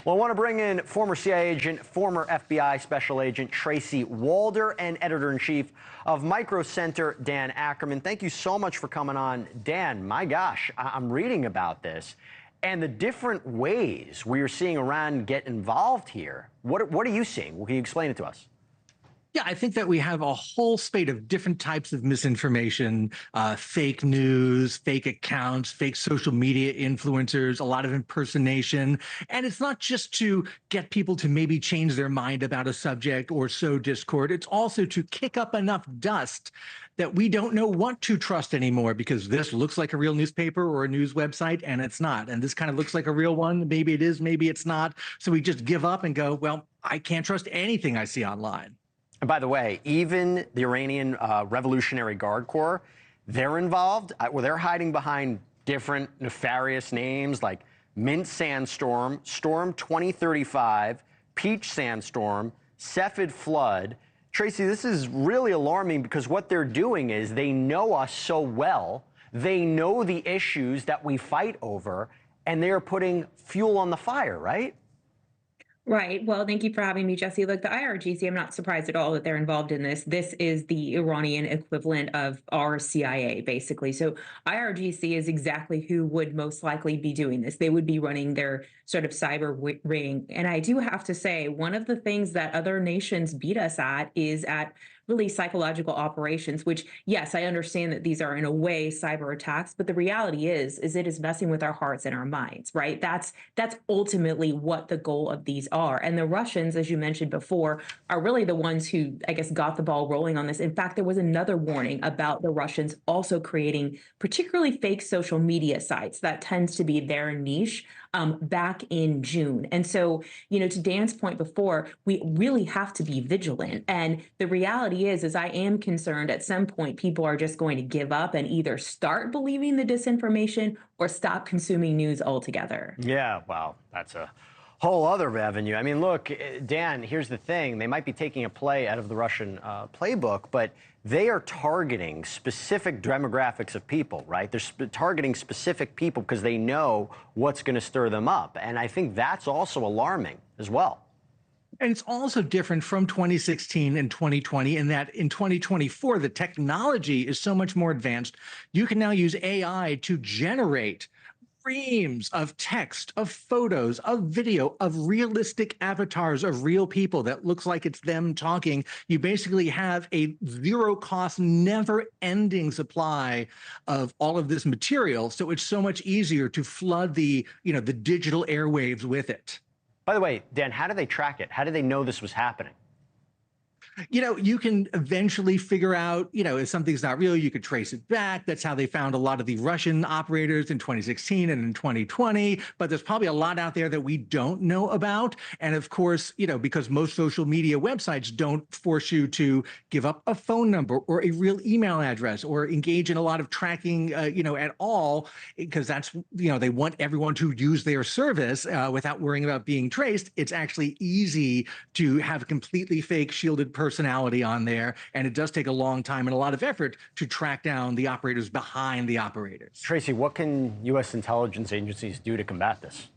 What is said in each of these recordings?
Well, I want to bring in former CIA agent, former FBI special agent Tracy Walder, and editor-in-chief of Micro Center, Dan Ackerman. Thank you so much for coming on. Dan, my gosh, I'm reading about this and the different ways we are seeing Iran get involved here. What are you seeing? Well, can you explain it to us? Yeah, I think that we have a whole spate of different types of misinformation, fake news, fake accounts, fake social media influencers, a lot of impersonation. And it's not just to get people to maybe change their mind about a subject or sow discord. It's also to kick up enough dust that we don't know what to trust anymore, because this looks like a real newspaper or a news website and it's not. And this kind of looks like a real one. Maybe it is, maybe it's not. So we just give up and go, well, I can't trust anything I see online. And by the way, even the Iranian Revolutionary Guard Corps, they're involved. They're hiding behind different nefarious names like Mint Sandstorm, Storm 2035, Peach Sandstorm, Cepheid Flood. Tracy, this is really alarming because what they're doing is they know us so well. They know the issues that we fight over, and they're putting fuel on the fire, right? Right. Well, thank you for having me, Jesse. Look, the IRGC, I'm not surprised at all that they're involved in this. This is the Iranian equivalent of our CIA, basically. So IRGC is exactly who would most likely be doing this. They would be running their sort of cyber ring. And I do have to say, one of the things that other nations beat us at is at really psychological operations, which, yes, I understand that these are in a way cyber attacks, but the reality is it is messing with our hearts and our minds, right? That's ultimately what the goal of these are. And the Russians, as you mentioned before, are really the ones who, I guess, got the ball rolling on this. In fact, there was another warning about the Russians also creating particularly fake social media sites. That tends to be their niche. Back in June. And so, to Dan's point before, we really have to be vigilant. And the reality is I am concerned at some point people are just going to give up and either start believing the disinformation or stop consuming news altogether. Yeah, well, that's a whole other avenue. I mean, look, Dan, here's the thing. They might be taking a play out of the Russian playbook, but they are targeting specific demographics of people, right? They're targeting specific people because they know what's going to stir them up. And I think that's also alarming as well. And it's also different from 2016 and 2020 in that in 2024, the technology is so much more advanced. You can now use AI to generate streams of text, of photos, of video, of realistic avatars of real people that looks like it's them talking. You basically have a zero-cost, never-ending supply of all of this material. So it's so much easier to flood the digital airwaves with it. By the way, Dan, how do they track it? How do they know this was happening? You can eventually figure out, if something's not real, you could trace it back. That's how they found a lot of the Russian operators in 2016 and in 2020. But there's probably a lot out there that we don't know about. And of course, because most social media websites don't force you to give up a phone number or a real email address or engage in a lot of tracking, at all, because that's, they want everyone to use their service without worrying about being traced. It's actually easy to have a completely fake shielded personality on there, and it does take a long time and a lot of effort to track down the operators behind the operators. Tracy, what can U.S. intelligence agencies do to combat this?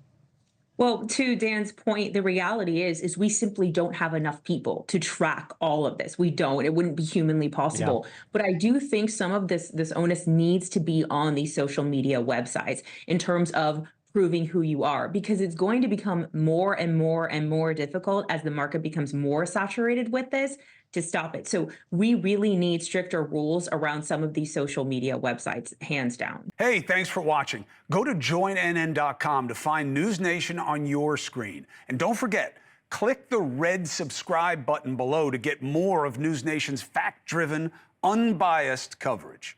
Well, to Dan's point, the reality is we simply don't have enough people to track all of this. We don't. It wouldn't be humanly possible. Yeah. But I do think some of this onus needs to be on these social media websites in terms of proving who you are, because it's going to become more and more and more difficult as the market becomes more saturated with this to stop it. So we really need stricter rules around some of these social media websites, hands down. Hey, thanks for watching. Go to joinnn.com to find NewsNation on your screen. And don't forget, click the red subscribe button below to get more of NewsNation's fact-driven, unbiased coverage.